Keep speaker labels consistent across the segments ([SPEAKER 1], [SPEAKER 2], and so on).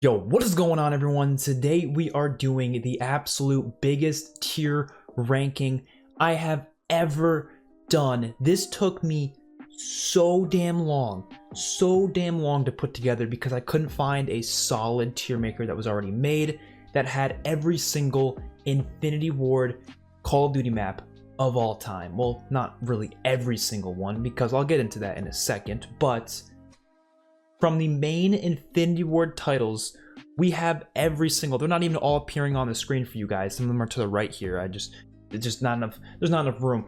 [SPEAKER 1] Yo, what is going on, everyone? Today we are doing the absolute biggest tier ranking I have ever done. This took me so damn long to put together because I couldn't find a solid tier maker that was already made that had every single Infinity Ward Call of Duty map of all time. Well, not really every single one, because I'll get into that in a second, but from the main Infinity Ward titles, we have every single, they're not even all appearing on the screen for you guys. Some of them are to the right here. It's just not enough, there's not enough room.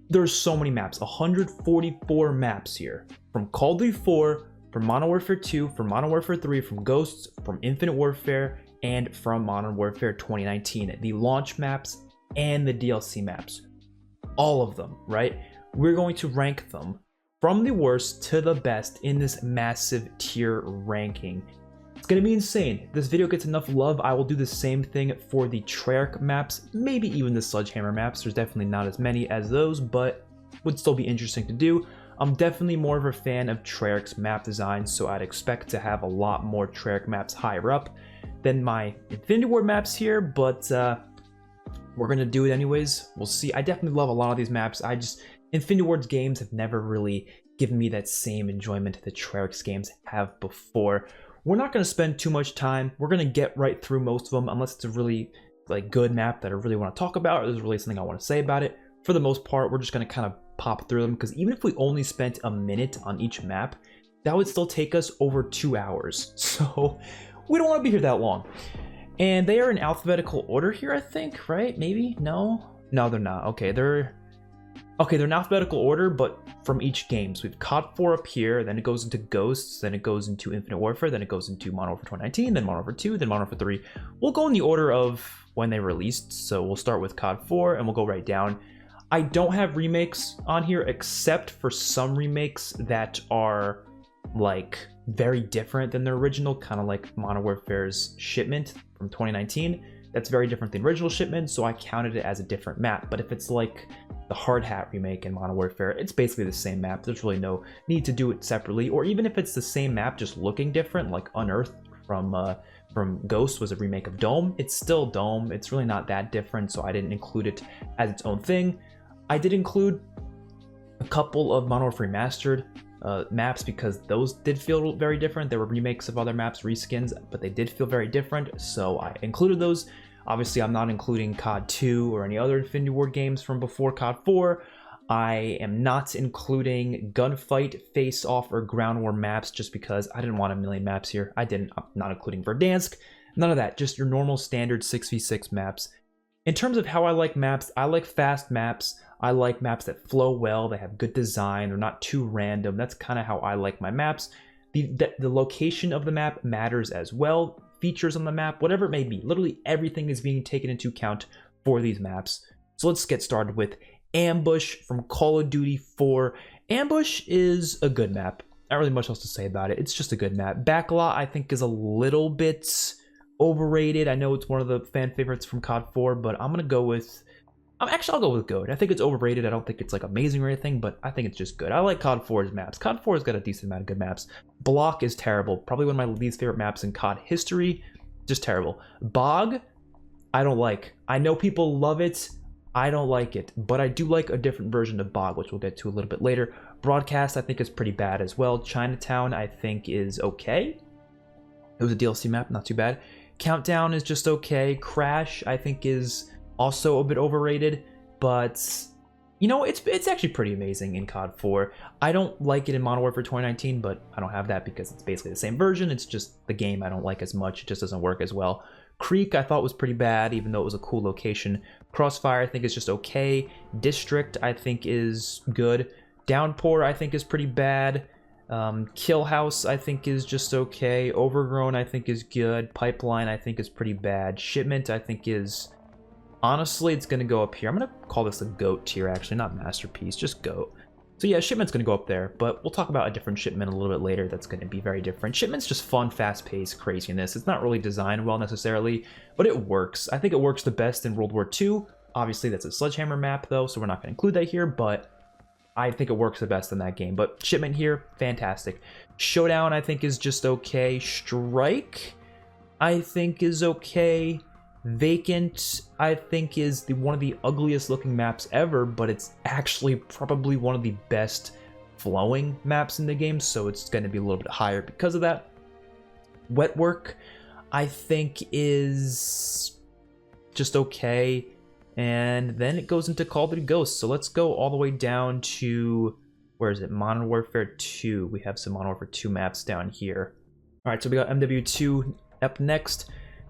[SPEAKER 1] There's so many maps, 144 maps here. From Call of Duty 4, from Modern Warfare 2, from Modern Warfare 3, from Ghosts, from Infinite Warfare, and from Modern Warfare 2019. The launch maps and the DLC maps. All of them, right? We're going to rank them from the worst to the best in this massive tier ranking. It's gonna be insane. If this video gets enough love, I will do the same thing for the TREYARCH maps, maybe even the Sledgehammer maps. There's definitely not as many as those, but would still be interesting to do. I'm definitely more of a fan of TREYARCH's map design, so I'd expect to have a lot more TREYARCH maps higher up than my Infinity Ward maps here, but we're gonna do it anyways. We'll see. I definitely love a lot of these maps. Infinity Ward's games have never really given me that same enjoyment that TREYARCH's games have before. We're not going to spend too much time. We're going to get right through most of them, unless it's a really good map that I really want to talk about, or there's really something I want to say about it. For the most part, we're just going to kind of pop through them, because even if we only spent a minute on each map, that would still take us over 2 hours. So we don't want to be here that long. And they are in alphabetical order here, I think, right? Maybe? No, they're not. Okay, they're in alphabetical order, but from each game. So we've COD 4 up here, then it goes into Ghosts, then it goes into Infinite Warfare, then it goes into Modern Warfare 2019, then Modern Warfare 2, then Modern Warfare 3. We'll go in the order of when they released, so we'll start with COD 4 and we'll go right down. I don't have remakes on here, except for some remakes that are very different than the original, kind of like Modern Warfare's Shipment from 2019. That's very different than the original Shipment, so I counted it as a different map. But if it's like the Hard Hat remake in Modern Warfare, it's basically the same map. There's really no need to do it separately. Or even if it's the same map just looking different, like Unearthed from Ghost was a remake of Dome, it's still Dome. It's really not that different, so I didn't include it as its own thing. I did include a couple of Modern Warfare Remastered maps, because those did feel very different. There were remakes of other maps, reskins, but they did feel very different, so I included those. Obviously, I'm not including COD 2 or any other Infinity Ward games from before COD 4. I am not including Gunfight, Face Off, or Ground War maps, just because I didn't want a million maps here. I'm not including Verdansk, none of that, just your normal standard 6v6 maps. In terms of how I like maps, I like fast maps. I like maps that flow well, they have good design, they're not too random. That's kind of how I like my maps. The location of the map matters as well. Features on the map, whatever it may be. Literally everything is being taken into account for these maps. So let's get started with Ambush from Call of Duty 4. Ambush is a good map. Not really much else to say about it. It's just a good map. Backlot, I think, is a little bit overrated. I know it's one of the fan favorites from COD 4, but I'm gonna go with... Actually, I'll go with good. I think it's overrated. I don't think it's amazing or anything, but I think it's just good. I like COD 4's maps. COD 4's got a decent amount of good maps. Block is terrible. Probably one of my least favorite maps in COD history. Just terrible. Bog, I don't like. I know people love it. I don't like it, but I do like a different version of Bog, which we'll get to a little bit later. Broadcast, I think, is pretty bad as well. Chinatown, I think, is okay. It was a DLC map, not too bad. Countdown is just okay. Crash, I think, is also a bit overrated, but you know, it's actually pretty amazing in COD 4. I don't like it in Modern Warfare 2019, but I don't have that because it's basically the same version. It's just the game I don't like as much. It just doesn't work as well. Creek I thought was pretty bad, even though it was a cool location. Crossfire I think is just okay. District I think is good. Downpour I think is pretty bad. Kill House I think is just okay. Overgrown I think is good. Pipeline I think is pretty bad. Shipment I think is... Honestly, it's going to go up here. I'm going to call this a GOAT tier, actually, not Masterpiece, just GOAT. So yeah, Shipment's going to go up there, but we'll talk about a different Shipment a little bit later that's going to be very different. Shipment's just fun, fast-paced craziness. It's not really designed well necessarily, but it works. I think it works the best in World War II. Obviously, that's a Sledgehammer map, though, so we're not going to include that here, but I think it works the best in that game. But Shipment here, fantastic. Showdown, I think, is just okay. Strike... I think is okay. Vacant, I think, is one of the ugliest looking maps ever, but it's actually probably one of the best flowing maps in the game, so it's going to be a little bit higher because of that. Wet Work, I think, is just okay. And then it goes into Call of Duty Ghosts. So let's go all the way down to, where is it? Modern Warfare 2. We have some Modern Warfare 2 maps down here. All right, so we got MW2 up next.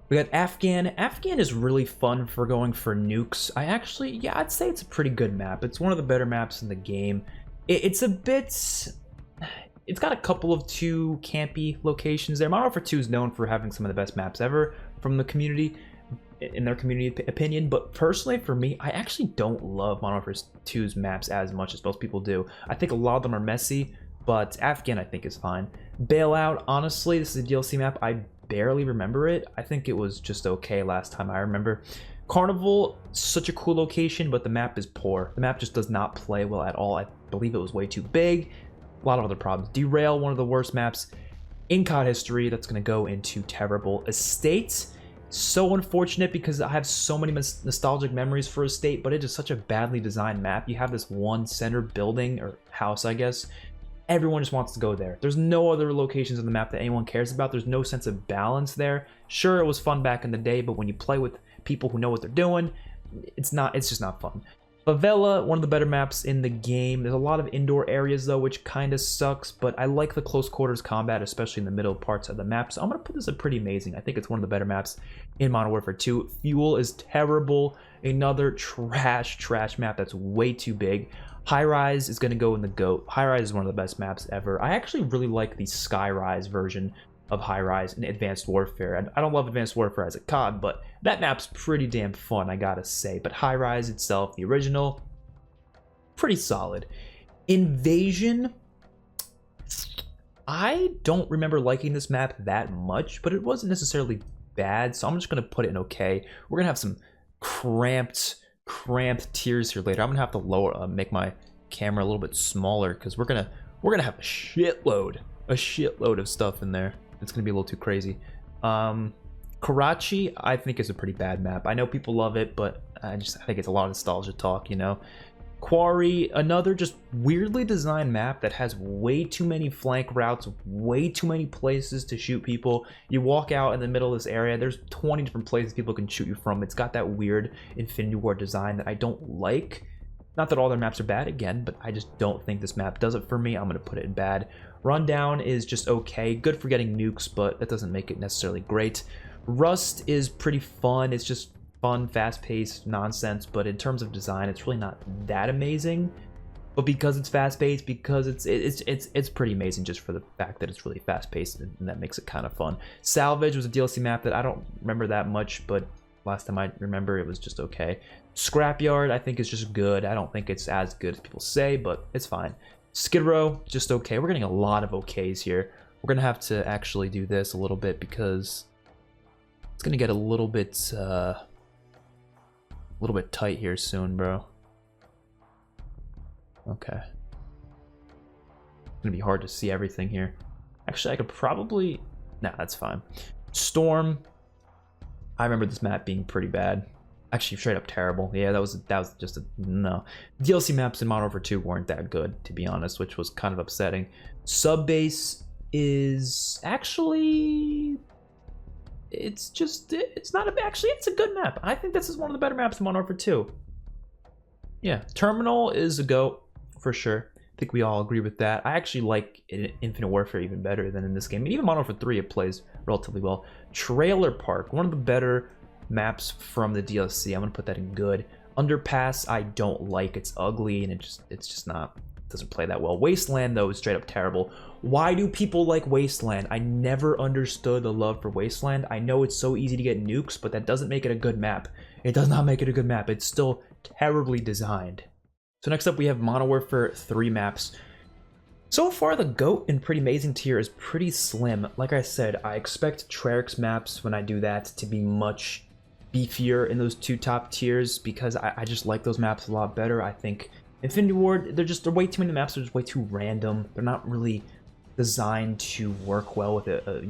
[SPEAKER 1] We got Afghan. Afghan is really fun for going for nukes. I'd say it's a pretty good map. It's one of the better maps in the game. It's a bit... It's got a couple of too campy locations there. Modern Warfare 2 is known for having some of the best maps ever from the community, in their community opinion, but personally for me, I actually don't love Modern Warfare 2's maps as much as most people do. I think a lot of them are messy, but Afghan I think is fine. Bailout, honestly, this is a DLC map. I barely remember it. I think it was just okay last time I remember. Carnival, such a cool location, but the map is poor. The map just does not play well at all. I believe it was way too big. A lot of other problems. Derail, one of the worst maps in COD history. That's going to go into terrible. Estate, so unfortunate because I have so many nostalgic memories for Estate, but it is such a badly designed map. You have this one center building, or house, I guess. Everyone just wants to go there. There's no other locations on the map that anyone cares about. There's no sense of balance there. Sure, it was fun back in the day, but when you play with people who know what they're doing, it's just not fun. Favela, one of the better maps in the game. There's a lot of indoor areas though, which kind of sucks, but I like the close quarters combat, especially in the middle parts of the map. So I'm going to put this at pretty amazing. I think it's one of the better maps in Modern Warfare 2. Fuel is terrible. Another trash map that's way too big. High Rise is going to go in the GOAT. High Rise is one of the best maps ever. I actually really like the Sky Rise version of High Rise in Advanced Warfare. I don't love Advanced Warfare as a COD, but that map's pretty damn fun, I gotta say. But High Rise itself, the original, pretty solid. Invasion, I don't remember liking this map that much, but it wasn't necessarily bad, so I'm just gonna put it in okay. We're gonna have some cramped tiers here later. I'm gonna have to make my camera a little bit smaller because we're gonna have a shitload of stuff in there. It's gonna be a little too crazy. Karachi, I think, is a pretty bad map. I know people love it, but I think it's a lot of nostalgia talk, you know. Quarry, another just weirdly designed map that has way too many flank routes, way too many places to shoot people. You walk out in the middle of this area, there's 20 different places people can shoot you from. It's got that weird Infinity War design that I don't like. Not that all their maps are bad, again, but I just don't think this map does it for me. I'm going to put it in bad. Rundown is just okay. Good for getting nukes, but that doesn't make it necessarily great. Rust is pretty fun. It's just fun, fast-paced nonsense, but in terms of design, it's really not that amazing. But because it's fast-paced, because it's pretty amazing just for the fact that it's really fast-paced, and that makes it kind of fun. Salvage was a DLC map that I don't remember that much, but last time I remember it was just okay. Scrapyard, I think, is just good. I don't think it's as good as people say, but it's fine. Skid Row, just okay. We're getting a lot of okays here. We're gonna have to actually do this a little bit because it's gonna get a little bit tight here soon, bro. Okay. It's gonna be hard to see everything here. Actually, I could probably... Nah, that's fine. Storm. I remember this map being pretty bad. Actually, straight up terrible. Yeah, that was just a no. DLC maps in Modern Warfare 2 weren't that good, to be honest, which was kind of upsetting. Subbase is actually... It's a good map. I think this is one of the better maps in Modern Warfare 2. Yeah, Terminal is a GOAT, for sure. I think we all agree with that. I actually like Infinite Warfare even better than in this game. And even Modern Warfare 3, it plays relatively well. Trailer Park, one of the better maps from the DLC. I'm gonna put that in good. Underpass, I don't like. It's ugly and it's just not, it doesn't play that well. Wasteland though is straight up terrible. Why do people like Wasteland? I never understood the love for Wasteland. I know it's so easy to get nukes, but that doesn't make it a good map. It does not make it a good map. It's still terribly designed. So next up we have Modern Warfare 3 maps. So far the GOAT and pretty amazing tier is pretty slim. Like I said, I expect TREYARCH maps when I do that to be much beefier in those two top tiers because I just like those maps a lot better. I think Infinity Ward, they're way too many maps. They're just way too random. They're not really designed to work well with a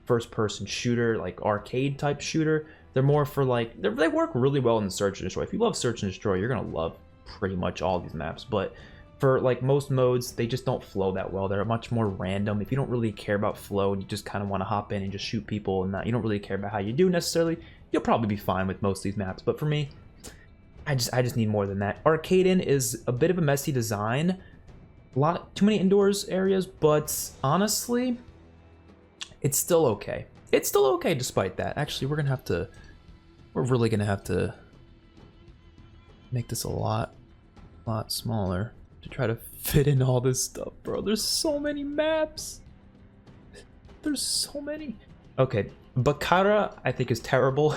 [SPEAKER 1] first-person shooter, like arcade type shooter. They're more for like they work really well in Search and Destroy. If you love Search and Destroy, you're gonna love pretty much all these maps. But for like most modes, they just don't flow that well. They're much more random. If you don't really care about flow and you just kind of want to hop in and just shoot people and you don't really care about how you do necessarily, you'll probably be fine with most of these maps. But for me, I just need more than that. Arcaden is a bit of a messy design. Too many indoors areas, but honestly, it's still okay. It's still okay despite that. Actually, we're really gonna have to make this a lot smaller to try to fit in all this stuff, bro. There's so many maps. There's so many. Okay, Bakara I think is terrible.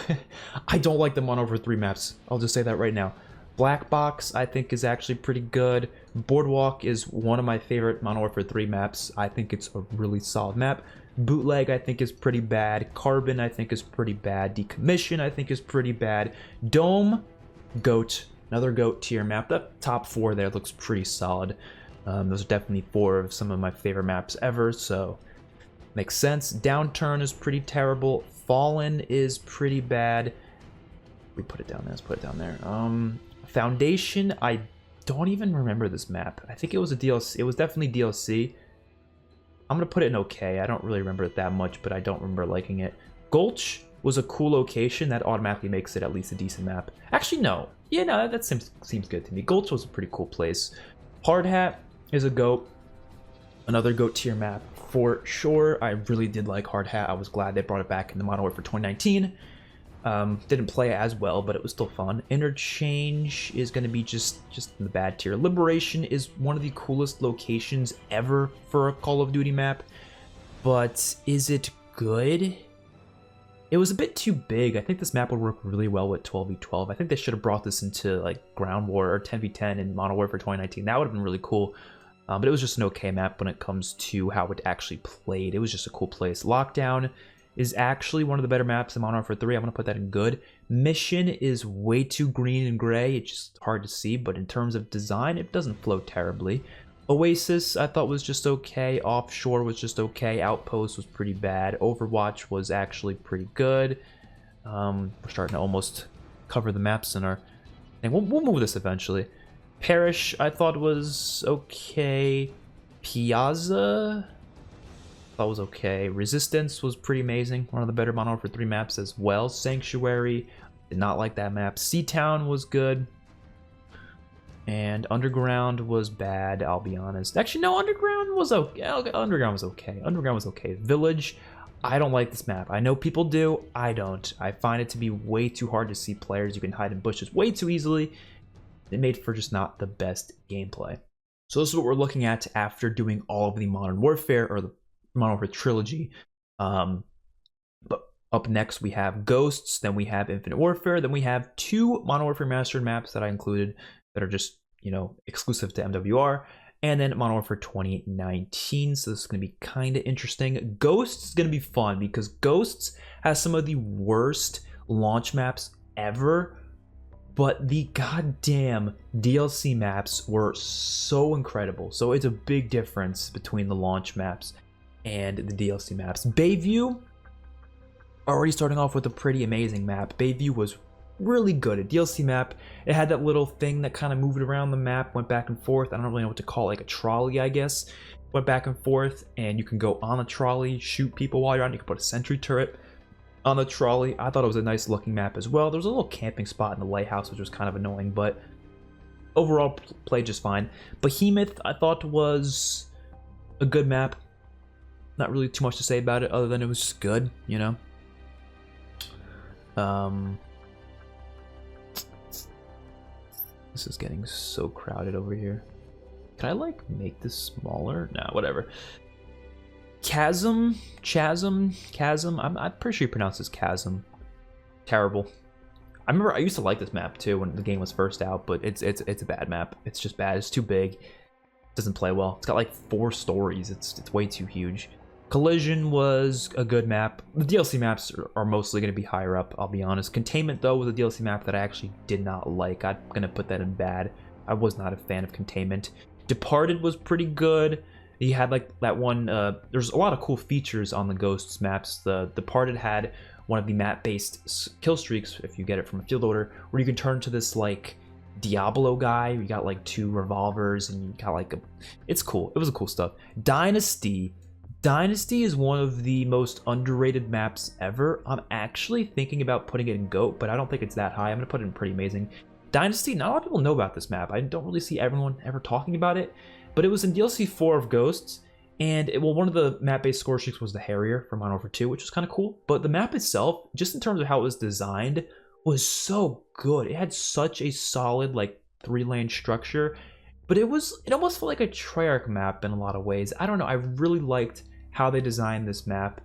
[SPEAKER 1] I don't like the 1/3 maps. I'll just say that right now. Black Box I think is actually pretty good. Boardwalk is one of my favorite 1/3 maps. I think it's a really solid map. Bootleg I think is pretty bad. Carbon I think is pretty bad. Decommission I think is pretty bad. Dome, GOAT. Another GOAT tier map. That top 4 there looks pretty solid. Those are definitely 4 of some of my favorite maps ever, so makes sense. Downturn is pretty terrible. Fallen is pretty bad. We put it down there. Let's put it down there. Foundation, I don't even remember this map. I think it was a DLC. It was definitely DLC. I'm gonna put it in okay. I don't really remember it that much, but I don't remember liking it. Gulch was a cool location. That automatically makes it at least a decent map. Actually, no. Yeah, no, that seems good to me. Gulch was a pretty cool place. Hard Hat is a GOAT. Another GOAT tier map for sure. I really did like Hard Hat. I was glad they brought it back in the Modern Warfare 2019. Didn't play it as well, but it was still fun. Interchange is going to be just in the bad tier. Liberation is one of the coolest locations ever for a Call of Duty map, but is it good? It was a bit too big. I think this map would work really well with 12v12. I think they should have brought this into like Ground War or 10v10 in Modern Warfare 2019. That would have been really cool. But it was just an okay map when it comes to how it actually played. It was just a cool place. Lockdown is actually one of the better maps in Modern Warfare 3. I'm going to put that in good. Mission is way too green and gray. It's just hard to see, but in terms of design, it doesn't flow terribly. Oasis, I thought was just okay. Offshore was just okay. Outpost was pretty bad. Overwatch was actually pretty good. We're starting to almost cover the maps in our thing. We'll move this eventually. Parish, I thought was okay. Piazza, thought was okay. Resistance was pretty amazing. One of the better Modern Warfare 3 maps as well. Sanctuary, did not like that map. Seatown was good. And Underground was bad, I'll be honest. Actually, no, Underground was okay. Underground was okay. Underground was okay. Village, I don't like this map. I know people do. I don't. I find it to be way too hard to see players. You can hide in bushes way too easily. It made for just not the best gameplay. So this is what we're looking at after doing all of the Modern Warfare, or the Modern Warfare trilogy. But up next we have Ghosts, then we have Infinite Warfare, then we have 2 Modern Warfare Mastered maps that I included that are just, you know, exclusive to MWR, and then Modern Warfare 2019. So this is going to be kind of interesting. Ghosts is going to be fun because Ghosts has some of the worst launch maps ever, but the goddamn DLC maps were so incredible. So it's a big difference between the launch maps and the DLC maps. Bayview, already starting off with a pretty amazing map. Bayview was really good. A DLC map. It had that little thing that kind of moved around the map, went back and forth. I don't really know what to call it, like a trolley, I guess. Went back and forth, and you can go on a trolley, shoot people while you're on. You can put a sentry turret on the trolley. I thought it was a nice looking map as well. There was a little camping spot in the lighthouse, which was kind of annoying, but overall played just fine. Behemoth, I thought was a good map. Not really too much to say about it other than it was just good, you know. This is getting so crowded over here. Can I like make this smaller? Nah, whatever. Chasm. I'm pretty sure you pronounce this Chasm. Terrible. I remember I used to like this map too when the game was first out, but it's a bad map. It's just bad. It's too big. It doesn't play well. It's got like 4 stories. It's way too huge. Collision was a good map. The DLC maps are mostly going to be higher up, I'll be honest. Containment, though, was a DLC map that I actually did not like. I'm going to put that in bad. I was not a fan of Containment. Departed was pretty good. You had like that one, there's a lot of cool features on the Ghosts maps. The Departed had one of the map-based kill streaks, if you get it from a field order, where you can turn to this like Diablo guy. You got like 2 revolvers and you got like it's cool. It was a cool stuff. Dynasty is one of the most underrated maps ever. I'm actually thinking about putting it in GOAT, but I don't think it's that high. I'm gonna put it in Pretty Amazing. Dynasty, not a lot of people know about this map. I don't really see everyone ever talking about it, but it was in DLC 4 of Ghosts, and well, one of the map-based score streaks was the Harrier from Modern Warfare 2, which was kind of cool. But the map itself, just in terms of how it was designed, was so good. It had such a solid like 3-lane structure, but it almost felt like a Treyarch map in a lot of ways. I don't know. I really liked how they designed this map.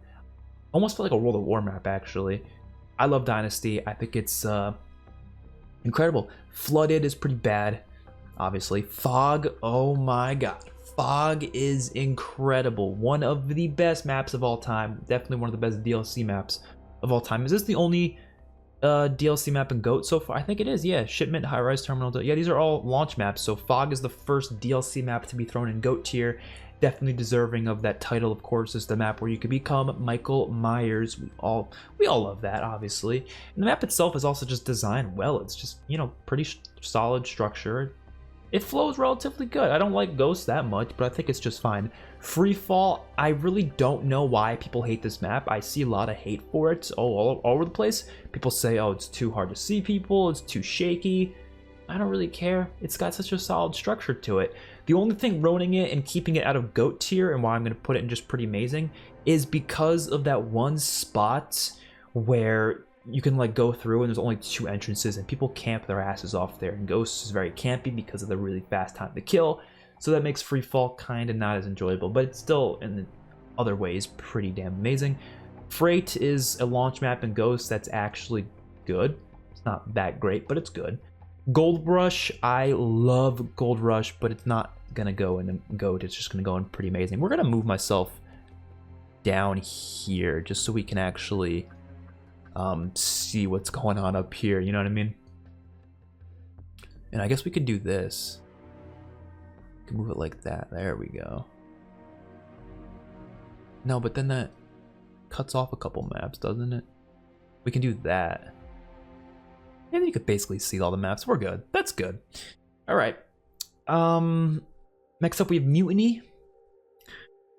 [SPEAKER 1] Almost felt like a World of War map, actually. I love Dynasty. I think it's incredible. Flooded is pretty bad, obviously. Fog, oh my god. Fog is incredible. One of the best maps of all time. Definitely one of the best DLC maps of all time. Is this the only DLC map in GOAT so far? I think it is, yeah. Shipment, High-Rise Terminal. Yeah, these are all launch maps. So Fog is the first DLC map to be thrown in GOAT tier. Definitely deserving of that title, of course. Is the map where you could become Michael Myers. We all love that, obviously. And the map itself is also just designed well. It's just, you know, pretty solid structure. It flows relatively good. I don't like Ghosts that much, but I think it's just fine. Free Fall, I really don't know why people hate this map. I see a lot of hate for it all over the place. People say, oh, it's too hard to see people, it's too shaky. I don't really care. It's got such a solid structure to it. The only thing ruining it and keeping it out of GOAT tier, and why I'm going to put it in just Pretty Amazing, is because of that one spot where you can like go through and there's only 2 entrances and people camp their asses off there, and Ghosts is very campy because of the really fast time to kill, so that makes Free Fall kind of not as enjoyable, but it's still in other ways pretty damn amazing. Freight is a launch map in Ghosts that's actually good. It's not that great, but it's good. Gold Rush, I love Gold Rush, but it's not gonna go in GOAT, it's just gonna go in Pretty Amazing. We're gonna move myself down here just so we can actually see what's going on up here, you know what I mean? And I guess we could do this. We can move it like that. There we go. No, but then that cuts off a couple maps, doesn't it? We can do that. And then you could basically see all the maps. We're good. That's good. All right. Next up we have Mutiny.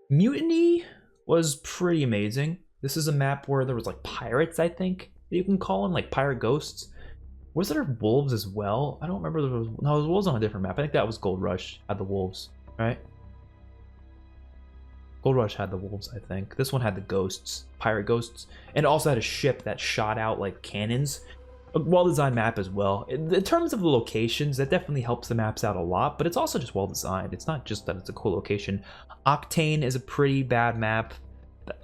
[SPEAKER 1] Mutiny was pretty amazing. This is a map where there was like pirates, I think you can call them, like pirate ghosts. Was there wolves as well? I don't remember. There was, no, there was wolves on a different map. I think that was Gold Rush had the wolves, right? Gold Rush had the wolves, I think. This one had the ghosts, pirate ghosts, and it also had a ship that shot out like cannons. A well-designed map as well. In terms of the locations, that definitely helps the maps out a lot, but it's also just well-designed. It's not just that it's a cool location. Octane is a pretty bad map.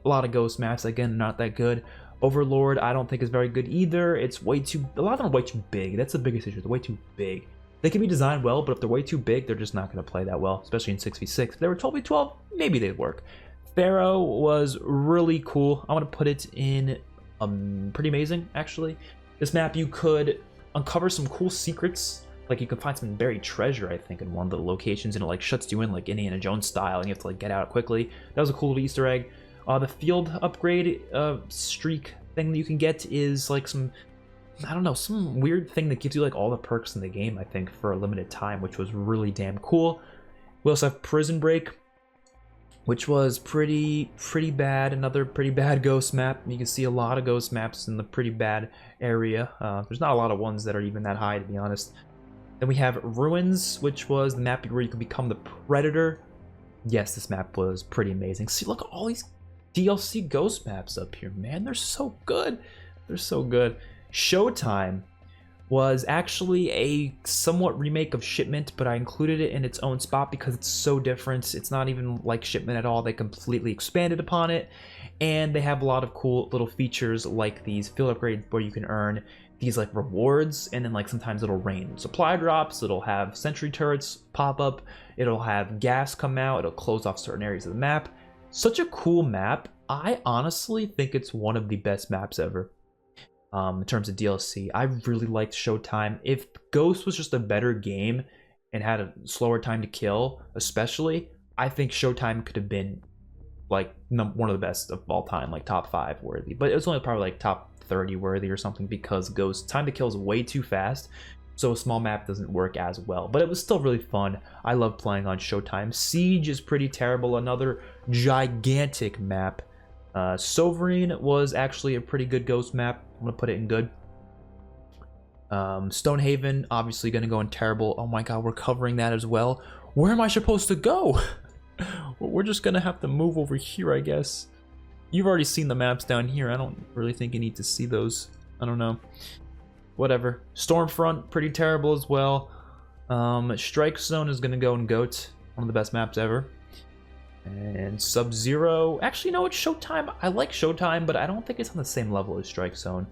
[SPEAKER 1] A lot of ghost maps, again, not that good. Overlord, I don't think is very good either. It's way too, a lot of them are way too big. That's the biggest issue, they're way too big. They can be designed well, but if they're way too big, they're just not going to play that well, especially in 6v6. If they were 12v12, maybe they'd work. Pharaoh was really cool. I want to put it in Pretty Amazing, actually. This map, you could uncover some cool secrets. Like, you can find some buried treasure, I think, in one of the locations, and it, like, shuts you in, like, Indiana Jones style, and you have to, like, get out quickly. That was a cool little Easter egg. The field upgrade streak thing that you can get is, like, some, I don't know, some weird thing that gives you, like, all the perks in the game, I think, for a limited time, which was really damn cool. We also have Prison Break, which was pretty bad. Another pretty bad ghost map. You can see a lot of ghost maps in the pretty bad area. There's not a lot of ones that are even that high, to be honest. Then we have Ruins, which was the map where you could become the Predator. Yes, this map was pretty amazing. See, look at all these DLC ghost maps up here, man. They're so good. They're so good. Showtime was actually a somewhat remake of Shipment, but I included it in its own spot because it's so different. It's not even like Shipment at all. They completely expanded upon it, and they have a lot of cool little features like these field upgrades where you can earn these like rewards, and then like sometimes it'll rain supply drops, it'll have sentry turrets pop up, it'll have gas come out, it'll close off certain areas of the map. Such a cool map. I honestly think it's one of the best maps ever. In terms of DLC, I really liked Showtime. If Ghost was just a better game and had a slower time to kill, especially, I think Showtime could have been like one of the best of all time, like top 5 worthy, but it was only probably like top 30 worthy or something, because Ghost time to kill is way too fast, so a small map doesn't work as well. But it was still really fun. I love playing on Showtime. Siege is pretty terrible, another gigantic map. Sovereign was actually a pretty good Ghost map. I'm gonna put it in good. Stonehaven obviously gonna go in terrible. Oh my god, we're covering that as well. Where am I supposed to go? We're just gonna have to move over here, I guess. You've already seen the maps down here. I don't really think you need to see those. I don't know. Whatever. Stormfront, pretty terrible as well. Strike Zone is gonna go in GOAT. One of the best maps ever. And Sub-Zero. Actually, no, it's Showtime. I like Showtime, but I don't think it's on the same level as Strike Zone.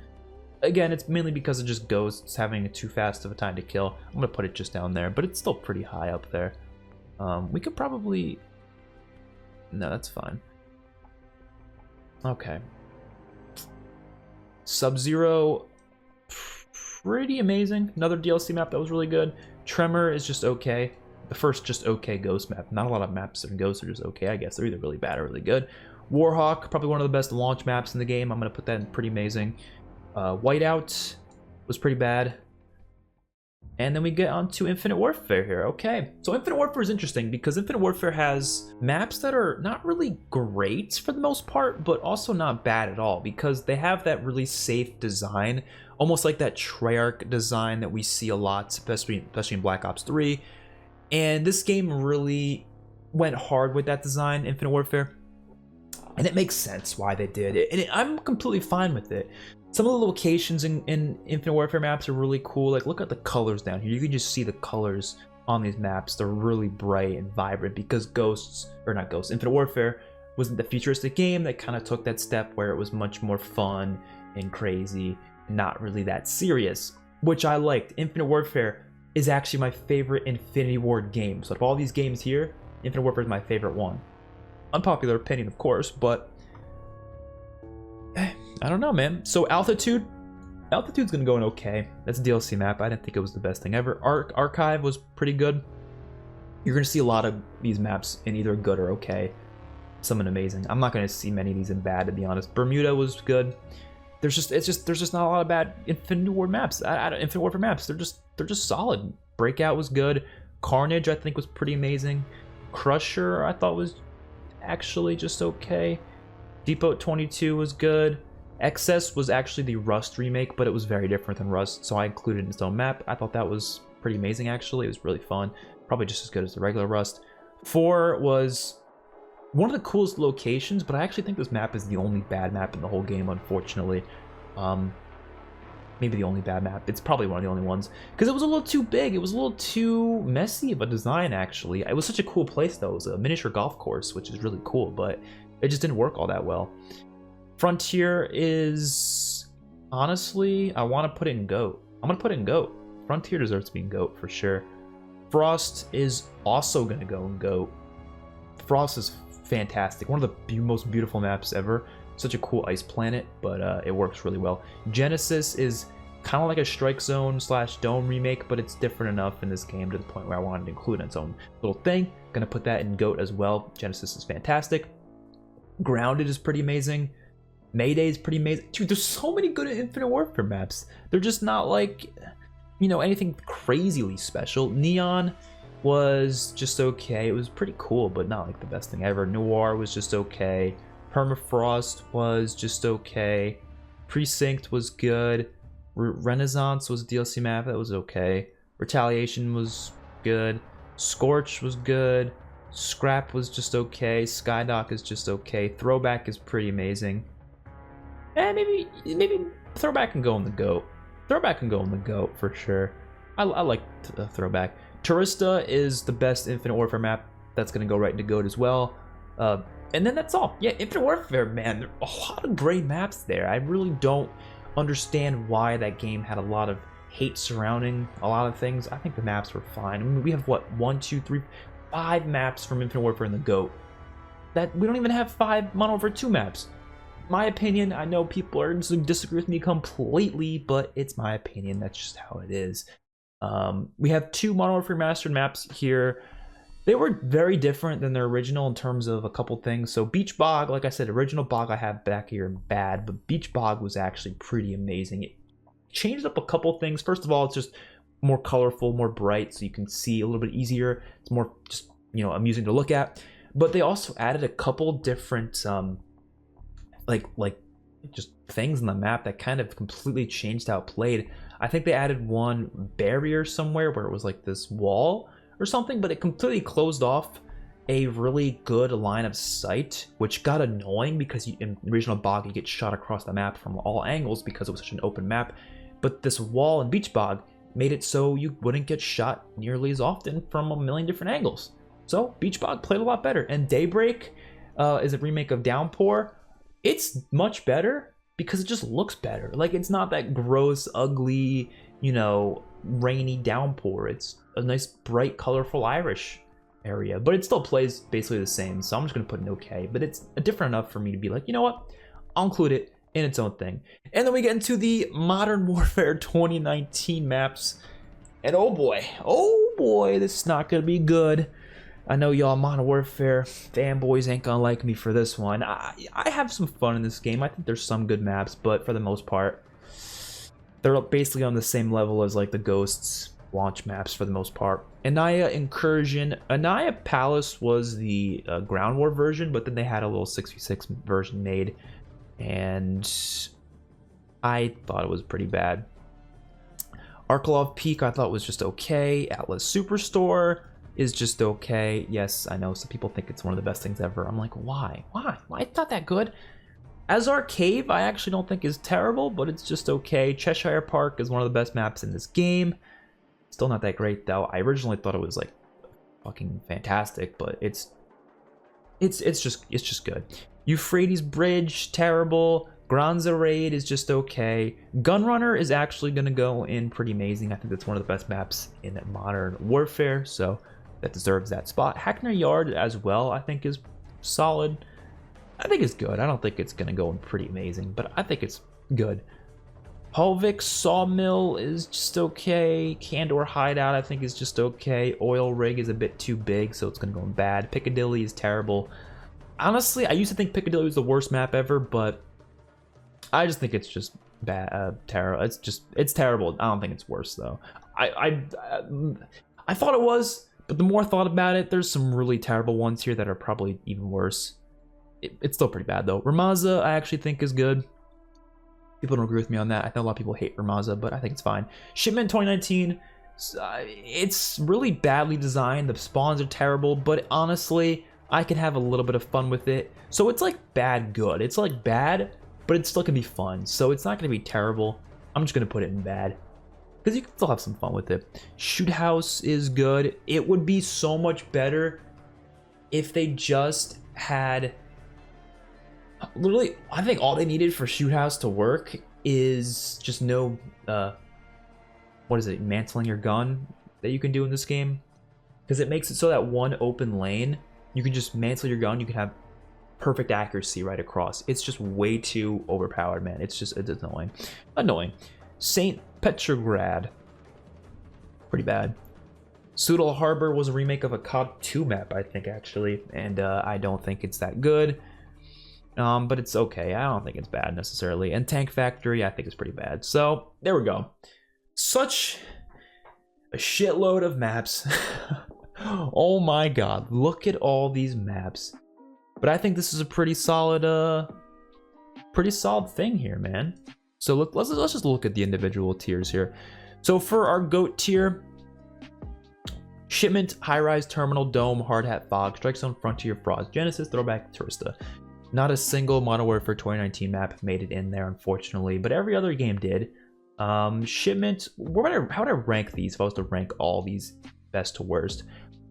[SPEAKER 1] Again, it's mainly because it just Ghosts having a too fast of a time to kill. I'm gonna put it just down there, but it's still pretty high up there. We could probably... No, that's fine. Okay. Sub-Zero, pretty amazing. Another DLC map that was really good. Tremor is just okay. The first just okay Ghost map. Not a lot of maps in Ghost are just okay, I guess. They're either really bad or really good. Warhawk, probably one of the best launch maps in the game. I'm going to put that in pretty amazing. Whiteout was pretty bad. And then we get on to Infinite Warfare here. Okay, so Infinite Warfare is interesting because Infinite Warfare has maps that are not really great for the most part, but also not bad at all, because they have that really safe design, almost like that Treyarch design that we see a lot, especially in Black Ops 3. And this game really went hard with that design, Infinite Warfare. And it makes sense why they did it. And I'm completely fine with it. Some of the locations in Infinite Warfare maps are really cool. Like, look at the colors down here. You can just see the colors on these maps. They're really bright and vibrant because Infinite Warfare wasn't the futuristic game that kind of took that step where it was much more fun and crazy, not really that serious, which I liked. Infinite Warfare is actually my favorite Infinity Ward game. So of all these games here, Infinite Warfare is my favorite one. Unpopular opinion, of course, but I don't know, man. So Altitude's gonna go in okay. That's a DLC map. I didn't think it was the best thing ever. Archive was pretty good. You're gonna see a lot of these maps in either good or okay. Some in amazing. I'm not gonna see many of these in bad, to be honest. Bermuda was good. There's just not a lot of bad Infinite War maps. Infinite Warfare maps. They're just solid. Breakout was good. Carnage I think was pretty amazing. Crusher I thought was actually just okay. Depot 22 was good. Excess was actually the Rust remake, but it was very different than Rust, so I included it in its own map. I thought that was pretty amazing, actually. It was really fun. Probably just as good as the regular Rust. 4 was one of the coolest locations, but I actually think this map is the only bad map in the whole game, unfortunately. Maybe the only bad map. It's probably one of the only ones, because it was a little too big. It was a little too messy of a design, actually. It was such a cool place, though. It was a miniature golf course, which is really cool, but it just didn't work all that well. Frontier is, honestly, I want to put it in GOAT. I'm going to put it in GOAT. Frontier deserves to be in GOAT for sure. Frost is also going to go in GOAT. Frost is fantastic. One of the most beautiful maps ever. Such a cool ice planet, but it works really well. Genesis is kind of like a Strike Zone / Dome remake, but it's different enough in this game to the point where I wanted to include its own little thing. Going to put that in GOAT as well. Genesis is fantastic. Grounded is pretty amazing. Mayday is pretty amazing. Dude, there's so many good Infinite Warfare maps. They're just not like, you know, anything crazily special. Neon was just okay. It was pretty cool, but not like the best thing ever. Noir was just okay. Permafrost was just okay. Precinct was good. Renaissance was a DLC map that was okay. Retaliation was good. Scorch was good. Scrap was just okay. Skydock is just okay. Throwback is pretty amazing. And maybe Throwback can go in the GOAT. Throwback can go in the GOAT for sure. I like Throwback. Tourista is the best Infinite Warfare map. That's gonna go right into GOAT as well. And then that's all. Yeah, Infinite Warfare, man, there are a lot of great maps there. I really don't understand why that game had a lot of hate surrounding a lot of things. I think the maps were fine. I mean, we have what, 1, 2, 3, 5 maps from Infinite Warfare in the GOAT. That we don't even have 5 Modern Warfare 2 maps. My opinion, I know people are disagree with me completely, but it's my opinion. That's just how it is. We have 2 Modern Warfare Remastered maps here. They were very different than their original in terms of a couple things. So Beach Bog, like I said, original Bog I have back here bad, but Beach Bog was actually pretty amazing. It changed up a couple things. First of all, it's just more colorful, more bright, so you can see a little bit easier. It's more just, you know, amusing to look at. But they also added a couple different like just things in the map that kind of completely changed how it played. I think they added one barrier somewhere where it was like this wall or something, but it completely closed off a really good line of sight, which got annoying because in original Bog you get shot across the map from all angles because it was such an open map. But this wall in Beach Bog made it so you wouldn't get shot nearly as often from a million different angles. So Beach Bog played a lot better. And Daybreak is a remake of Downpour. It's much better because it just looks better. Like, it's not that gross, ugly, you know, rainy downpour. It's a nice, bright, colorful Irish area, but it still plays basically the same. So I'm just gonna put an okay, but it's different enough for me to be like, you know what? I'll include it in its own thing. And then we get into the Modern Warfare 2019 maps. And oh boy, this is not gonna be good. I know y'all Modern Warfare fanboys ain't gonna like me for this one. I have some fun in this game. I think there's some good maps, but for the most part, they're basically on the same level as like the Ghosts launch maps for the most part. Anaya Incursion. Anaya Palace was the ground war version, but then they had a little 6v6 version made, and I thought it was pretty bad. Arkalov Peak I thought was just okay. Atlas Superstore is just okay. Yes, I know some people think it's one of the best things ever. I'm like, why? It's not that good. Azar Cave I actually don't think is terrible, but it's just okay. Cheshire Park is one of the best maps in this game. Still not that great though. I originally thought it was like fucking fantastic, but it's just good. Euphrates Bridge, terrible. Granza Raid is just okay. Gunrunner is actually gonna go in pretty amazing. I think that's one of the best maps in Modern Warfare, so that deserves that spot. Hackner Yard as well, I think is solid. I think it's good. I don't think it's gonna go in pretty amazing, but I think it's good. Holvik Sawmill is just okay. Candor Hideout I think is just okay. Oil Rig is a bit too big, so it's gonna go in bad. Piccadilly is terrible. Honestly, I used to think Piccadilly was the worst map ever, but I just think it's just bad, terrible. It's terrible. I don't think it's worse though. I thought it was, but the more I thought about it, there's some really terrible ones here that are probably even worse. It's still pretty bad though. Ramaza I actually think is good. People don't agree with me on that. I know a lot of people hate Ramaza, but I think it's fine. Shipment 2019, it's really badly designed. The spawns are terrible, but honestly, I can have a little bit of fun with it. So it's like bad good. It's like bad, but it's still gonna be fun. So it's not gonna be terrible. I'm just gonna put it in bad, because you can still have some fun with it. Shoot House is good. It would be so much better if they just had, literally, I think all they needed for Shoot House to work is just no, what is it, mantling your gun that you can do in this game. Because it makes it so that one open lane, you can just mantle your gun, you can have perfect accuracy right across. It's just way too overpowered, man. It's annoying. St. Petrograd, pretty bad. Pseudo Harbor was a remake of a COD 2 map, I think, actually, and I don't think it's that good. But it's okay. I don't think it's bad necessarily. And Tank Factory, I think is pretty bad. So there we go. Such a shitload of maps. Oh my god, look at all these maps. But I think this is a pretty solid thing here, man. So let's just look at the individual tiers here. So for our GOAT tier, Shipment, High Rise, Terminal, Dome, Hard Hat, Fog, Strike Zone, Frontier, Frost, Genesis, Throwback, Tourista. Not a single Modern Warfare 2019 map made it in there, unfortunately, but every other game did. Shipment, how would I rank these if I was to rank all these best to worst?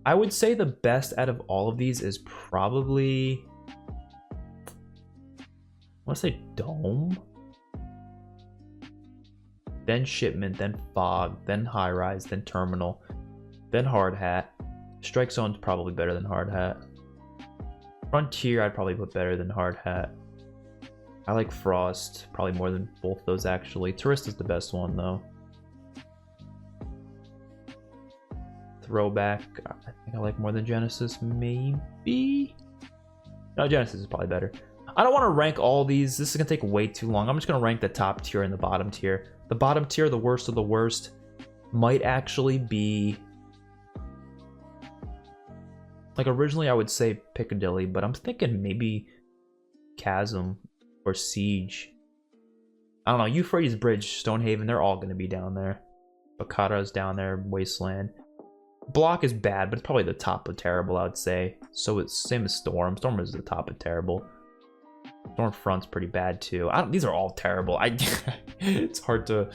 [SPEAKER 1] I would say the best out of all of these is probably, I want to say Dome, then Shipment, then Fog, then High Rise, then Terminal, then Hard Hat. Strike Zone's probably better than Hard Hat. Frontier I'd probably put better than Hard Hat. I like Frost probably more than both those actually. Tourista's the best one though. throwback. I think I like more than Genesis, maybe. No, Genesis is probably better. I don't want to rank all these. This is gonna take way too long. I'm just gonna rank the top tier and the bottom tier. The bottom tier, the worst of the worst, might actually be, like, originally I would say Piccadilly, but I'm thinking maybe Chasm or Siege. I don't know. Euphrates Bridge, Stonehaven, they're all gonna be down there. Bacata's down there, Wasteland. Block is bad, but it's probably the top of terrible, I would say. So it's same as Storm. Storm is the top of terrible. Stormfront's pretty bad too. These are all terrible. It's hard to,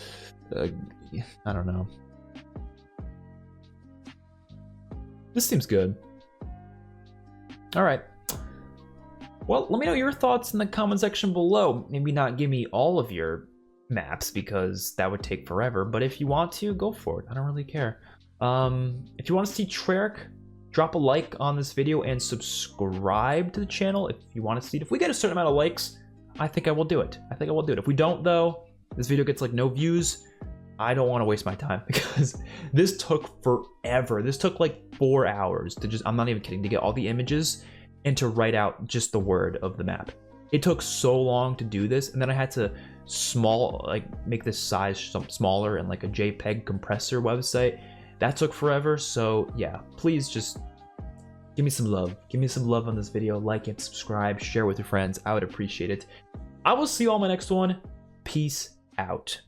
[SPEAKER 1] I don't know. This seems good. All right. Well, let me know your thoughts in the comment section below. Maybe not give me all of your maps because that would take forever, but if you want to, go for it. I don't really care. If you want to see Treyarch, drop a like on this video and subscribe to the channel if you want to see it. If we get a certain amount of likes, I think I will do it. I think I will do it. If we don't, though, this video gets like no views. I don't want to waste my time because this took forever. This took like 4 hours to just, I'm not even kidding, to get all the images and to write out just the word of the map. It took so long to do this, and then I had to make this size smaller and like a JPEG compressor website. That took forever, so yeah, please just give me some love. Give me some love on this video. Like and subscribe, share with your friends. I would appreciate it. I will see you all in my next one. Peace out.